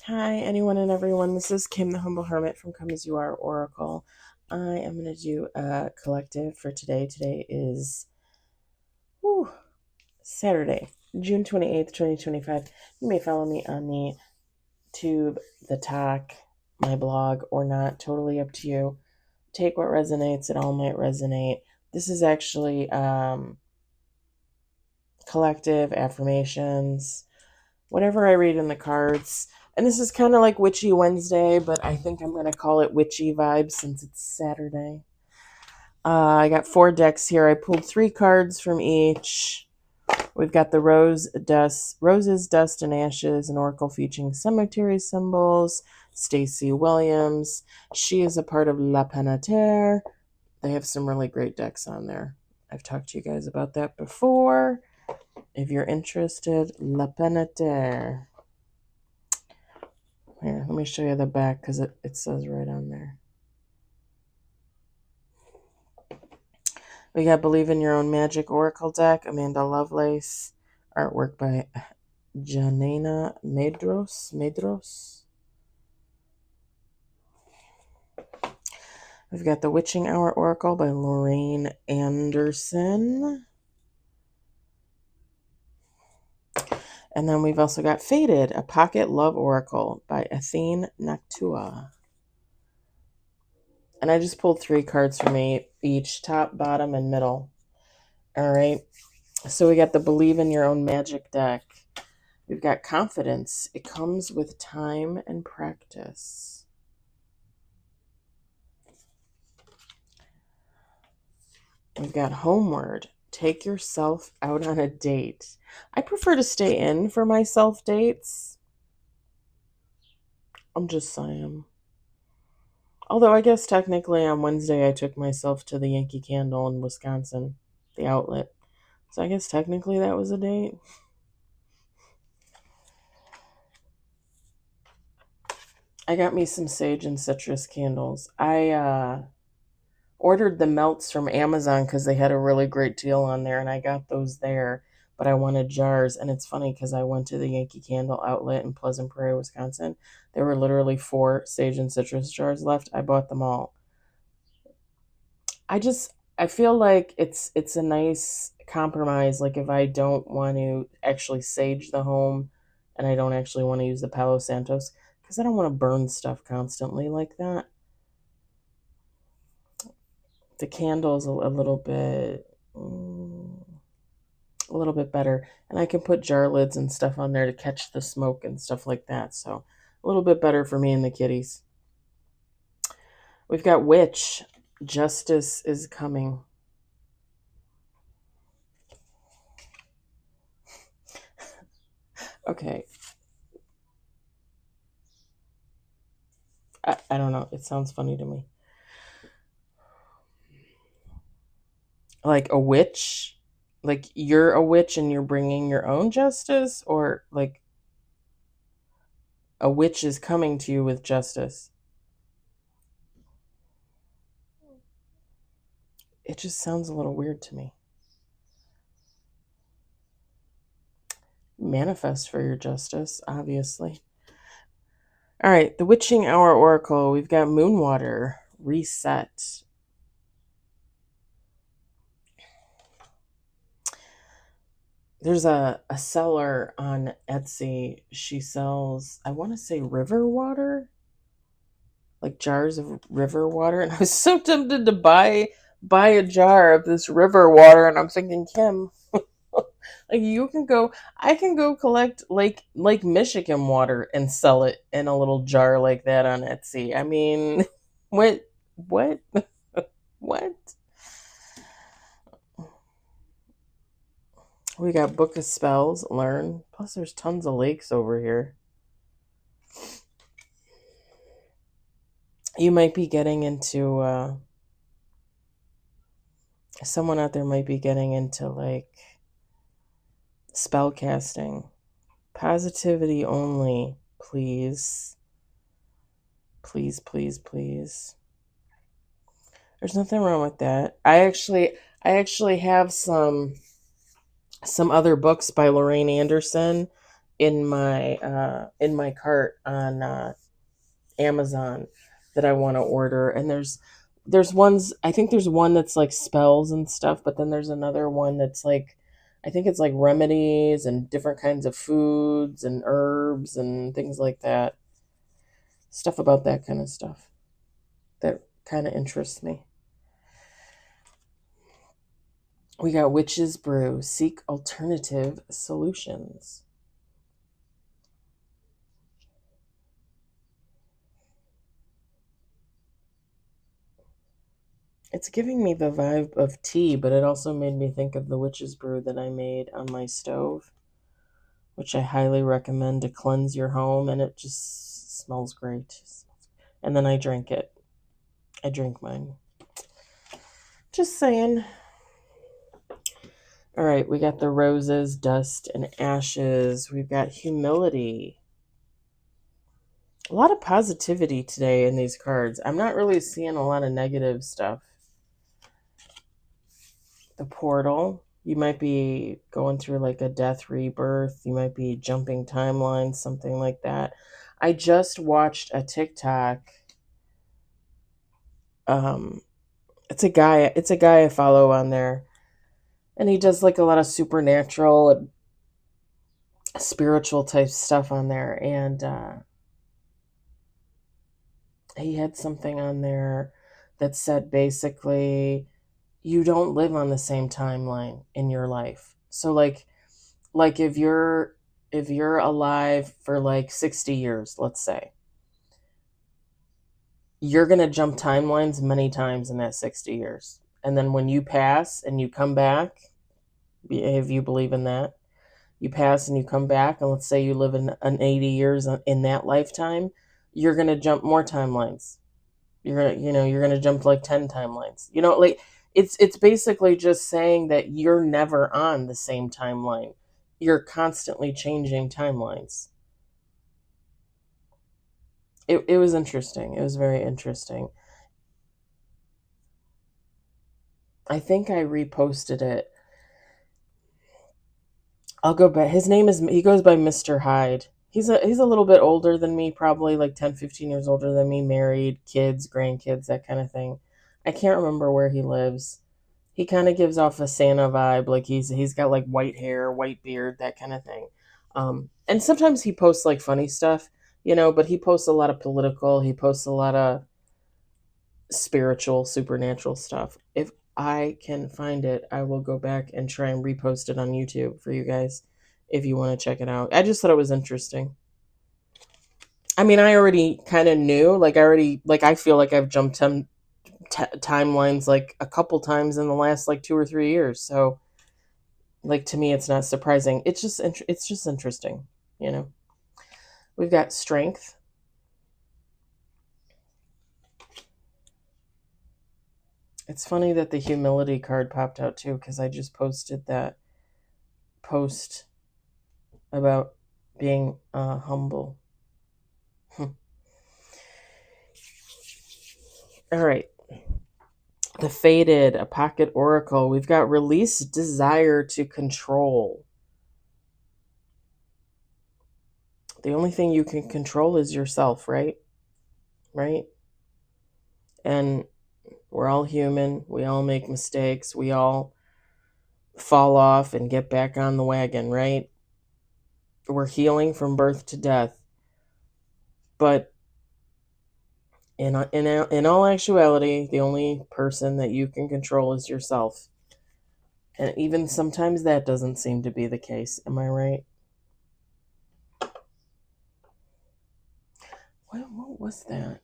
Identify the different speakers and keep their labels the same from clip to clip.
Speaker 1: Hi, anyone and everyone. This is Kim, the Humble Hermit from Come As You Are Oracle. I am going to do a collective for today. Today is Saturday, June 28th, 2025. You may follow me on the Tube, the Talk, my blog, or not. Totally up to you. Take what resonates. It all might resonate. This is actually collective affirmations, whatever I read in the cards. And this is kind of like Witchy Wednesday, but I think I'm going to call it Witchy Vibes since it's Saturday. I got 4 decks here. I pulled 3 cards from each. We've got the Roses, Dust, and Ashes, an oracle featuring cemetery symbols. Stacy Williams. She is a part of La Peneterre. They have some really great decks on there. I've talked to you guys about that before. If you're interested, La Peneterre. Here, let me show you the back because it says right on there. We got Believe in Your Own Magic Oracle deck, Amanda Lovelace. Artwork by Janina Medros. We've got the Witching Hour Oracle by Lorraine Anderson. And then we've also got Faded, a Pocket Love Oracle by Athene Noctua. And I just pulled 3 cards from each, top, bottom, and middle. All right. So we got the Believe in Your Own Magic deck. We've got Confidence. It comes with time and practice. We've got Homeward. Take yourself out on a date. I prefer to stay in for my self dates. I'm just saying. Although I guess technically on Wednesday I took myself to the Yankee Candle in Wisconsin, the outlet. So I guess technically that was a date. I got me some sage and citrus candles. I ordered the melts from Amazon because they had a really great deal on there, and I got those there. But I wanted jars, and it's funny because I went to the Yankee Candle outlet in Pleasant Prairie, Wisconsin. There were literally 4 sage and citrus jars left. I bought them all. I feel like it's a nice compromise. Like if I don't want to actually sage the home, and I don't actually want to use the Palo Santos because I don't want to burn stuff constantly like that. The candle's a little bit better, and I can put jar lids and stuff on there to catch the smoke and stuff like that. So a little bit better for me and the kitties. We've got Witch. Justice is coming. Okay. I don't know. It sounds funny to me. Like a witch? Like you're a witch and you're bringing your own justice? Or like a witch is coming to you with justice? It just sounds a little weird to me. Manifest for your justice, obviously. All right, the Witching Hour Oracle. We've got Moonwater, Reset. There's a seller on Etsy. She sells, I want to say river water, like jars of river water. And I was so tempted to buy a jar of this river water. And I'm thinking, Kim, like I can go collect Lake Michigan water and sell it in a little jar like that on Etsy. I mean, what, what, what? We got Book of Spells, Learn. Plus, there's tons of lakes over here. You might be getting into, someone out there might be getting into like spell casting. Positivity only, please. Please, please, please. There's nothing wrong with that. I actually have some other books by Lorraine Anderson, in my cart on Amazon that I want to order. And there's ones, I think there's one that's like spells and stuff, but then there's another one that's like, I think it's like remedies and different kinds of foods and herbs and things like that. Stuff about that kind of stuff that kind of interests me. We got Witch's Brew. Seek alternative solutions. It's giving me the vibe of tea, but it also made me think of the Witch's Brew that I made on my stove, which I highly recommend to cleanse your home, and it just smells great. And then I drink it. I drink mine. Just saying. All right, we got the roses, dust, and ashes. We've got humility. A lot of positivity today in these cards. I'm not really seeing a lot of negative stuff. The portal. You might be going through like a death rebirth. You might be jumping timelines, something like that. I just watched a TikTok. It's a guy I follow on there. And he does like a lot of supernatural and spiritual type stuff on there. And he had something on there that said basically you don't live on the same timeline in your life. So like if you're alive for like 60 years, let's say, you're going to jump timelines many times in that 60 years. And then when you pass and you come back, if you believe in that, you pass and you come back, and let's say you live in an 80 years in that lifetime, you're going to jump more timelines. You're going to jump like 10 timelines. Like it's basically just saying that you're never on the same timeline. You're constantly changing timelines. It was interesting. It was very interesting. I think I reposted it. I'll go back. He goes by Mr. Hyde. He's a little bit older than me, probably like 10, 15 years older than me, married, kids, grandkids, that kind of thing. I can't remember where he lives. He kind of gives off a Santa vibe, like he's got like white hair, white beard, that kind of thing. And sometimes he posts like funny stuff, but he posts a lot of political, he posts a lot of spiritual, supernatural stuff. If I can find it, I will go back and try and repost it on YouTube for you guys if you want to check it out. I just thought it was interesting. I mean, I already kind of knew, I feel like I've jumped timelines like a couple times in the last like 2 or 3 years. So, like, to me, it's not surprising. It's just interesting, you know. We've got strength. It's funny that the humility card popped out too, because I just posted that post about being humble. All right. The Faded, a pocket oracle. We've got release desire to control. The only thing you can control is yourself, right? Right? And we're all human. We all make mistakes. We all fall off and get back on the wagon, right? We're healing from birth to death. But in all actuality, the only person that you can control is yourself. And even sometimes that doesn't seem to be the case. Am I right? What was that?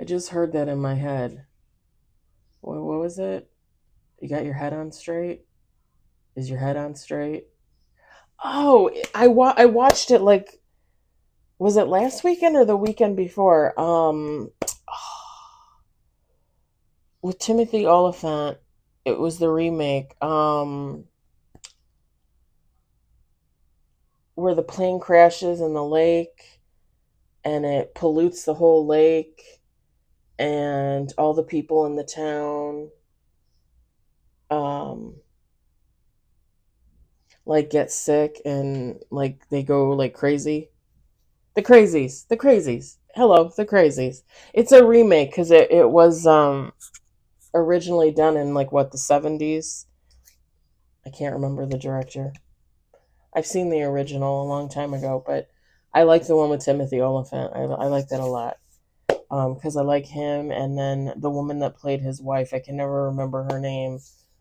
Speaker 1: I just heard that in my head. What was it? You got your head on straight? Is your head on straight? Oh, I watched it like, was it last weekend or the weekend before? With Timothy Oliphant. It was the remake. Where the plane crashes in the lake and it pollutes the whole lake and all the people in the town. Um like get sick and like they go like crazy. The Crazies, The Crazies. Hello, The Crazies. It's a remake because it was originally done in like what, the 70s. I can't remember the director. I've seen the original a long time ago, but I like the one with Timothy Oliphant. I like that a lot because I like him, and then the woman that played his wife. I can never remember her name.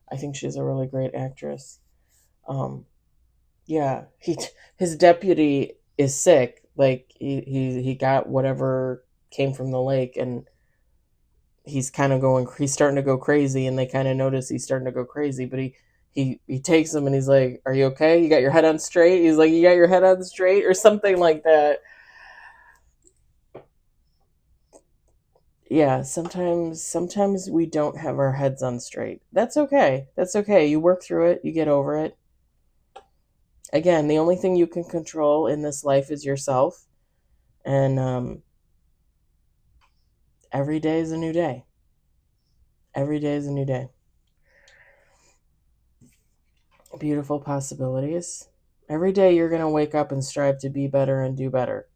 Speaker 1: I think she's a really great actress. Um, yeah, his deputy is sick. Like he got whatever came from the lake, and he's starting to go crazy, and they kind of notice he's starting to go crazy, but he takes him and he's like, "Are you okay? You got your head on straight?" He's like, "You got your head on straight," or something like that. Yeah, sometimes we don't have our heads on straight. That's okay. That's okay. You work through it, you get over it. Again, the only thing you can control in this life is yourself, and every day is a new day. Every day is a new day. Beautiful possibilities. Every day you're going to wake up and strive to be better and do better.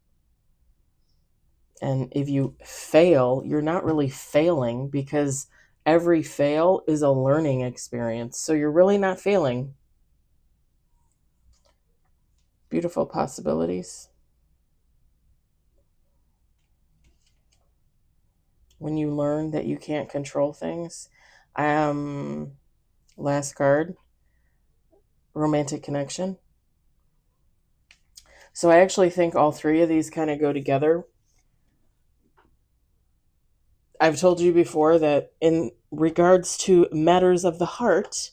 Speaker 1: And if you fail, you're not really failing because every fail is a learning experience. So you're really not failing. Beautiful possibilities. When you learn that you can't control things. Last card, romantic connection. So I actually think all three of these kind of go together. I've told you before that in regards to matters of the heart,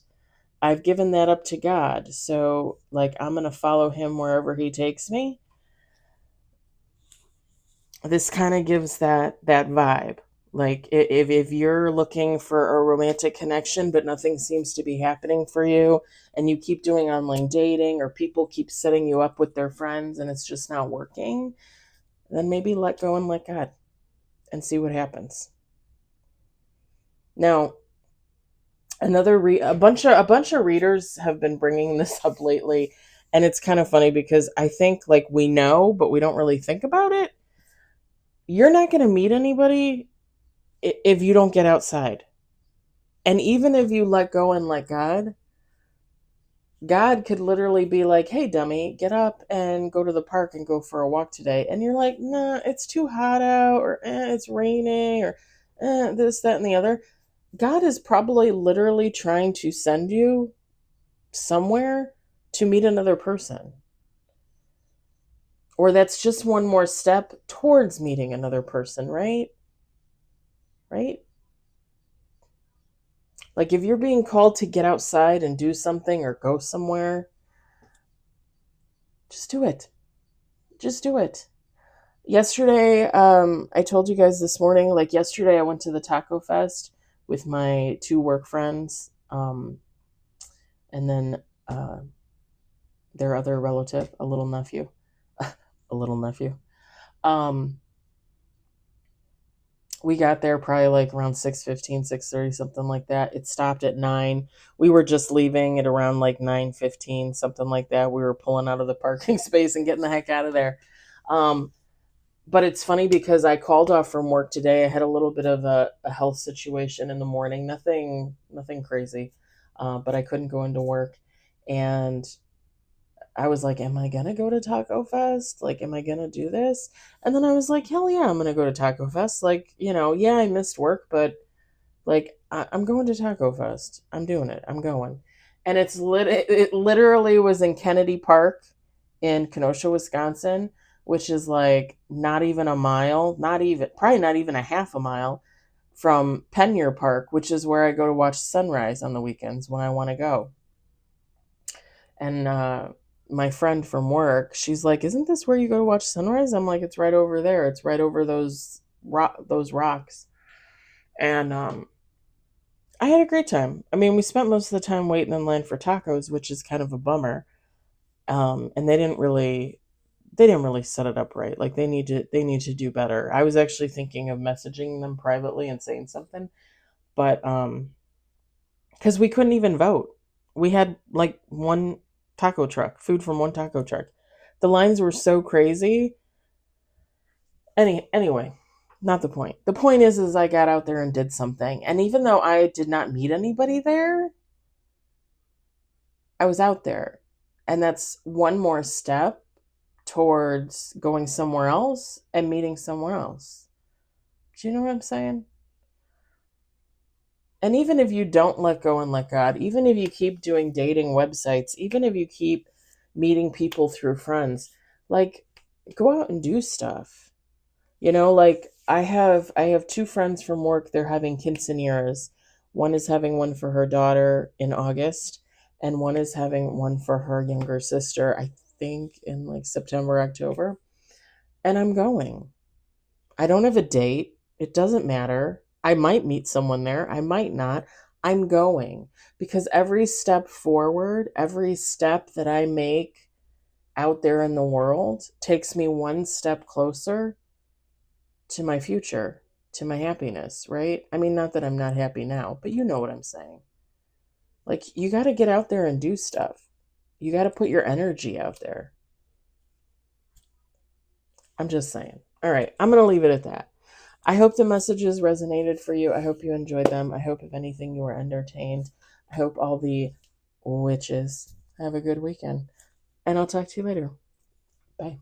Speaker 1: I've given that up to God. So, like, I'm going to follow him wherever he takes me. This kind of gives that vibe. Like, if you're looking for a romantic connection, but nothing seems to be happening for you, and you keep doing online dating, or people keep setting you up with their friends and it's just not working, then maybe let go and let God and see what happens. Now, a bunch of readers have been bringing this up lately, and it's kind of funny because I think like we know but we don't really think about it. You're not going to meet anybody if you don't get outside. And even if you let go and let God could literally be like, "Hey dummy, get up and go to the park and go for a walk today." And you're like, "Nah, it's too hot out," or it's raining, or this, that, and the other. God is probably literally trying to send you somewhere to meet another person. Or that's just one more step towards meeting another person, right? Right? Like if you're being called to get outside and do something or go somewhere, just do it. Just do it. Yesterday, I told you guys this morning, like yesterday I went to the Taco Fest with my two work friends, and then their other relative, a little nephew. A little nephew. Um, we got there probably like around 6:15, 6:30, something like that. It stopped at 9. We were just leaving at around like 9:15, something like that. We were pulling out of the parking space and getting the heck out of there. Um, but it's funny because I called off from work today. I had a little bit of a health situation in the morning. Nothing crazy. But I couldn't go into work, and I was like, am I gonna go to Taco Fest? Like, am I gonna do this? And then I was like, hell yeah, I'm gonna go to Taco Fest. Like, yeah, I missed work, but like, I'm going to Taco Fest. I'm doing it. I'm going. And it literally was in Kennedy Park in Kenosha, Wisconsin, which is like not even a mile, probably not even a half a mile from Penier Park, which is where I go to watch sunrise on the weekends when I want to go. And my friend from work, she's like, "Isn't this where you go to watch sunrise?" I'm like, "It's right over there. It's right over those rocks." And I had a great time. I mean, we spent most of the time waiting in line for tacos, which is kind of a bummer. And they didn't really set it up right. Like they need to do better. I was actually thinking of messaging them privately and saying something, but because we couldn't even vote. We had like one. taco truck, food from one taco truck. The lines were so crazy. Anyway, not the point. The point is I got out there and did something. And even though I did not meet anybody there, I was out there. And that's one more step towards going somewhere else and meeting somewhere else. Do you know what I'm saying? And even if you don't let go and let God, even if you keep doing dating websites, even if you keep meeting people through friends, like go out and do stuff. Like I have two friends from work, they're having quinceañeras. One is having one for her daughter in August, and one is having one for her younger sister, I think in like September, October. And I'm going. I don't have a date. It doesn't matter. I might meet someone there. I might not. I'm going because every step forward, every step that I make out there in the world takes me one step closer to my future, to my happiness, right? I mean, not that I'm not happy now, but you know what I'm saying. Like, you got to get out there and do stuff. You got to put your energy out there. I'm just saying. All right, I'm going to leave it at that. I hope the messages resonated for you. I hope you enjoyed them. I hope, if anything, you were entertained. I hope all the witches have a good weekend. And I'll talk to you later. Bye.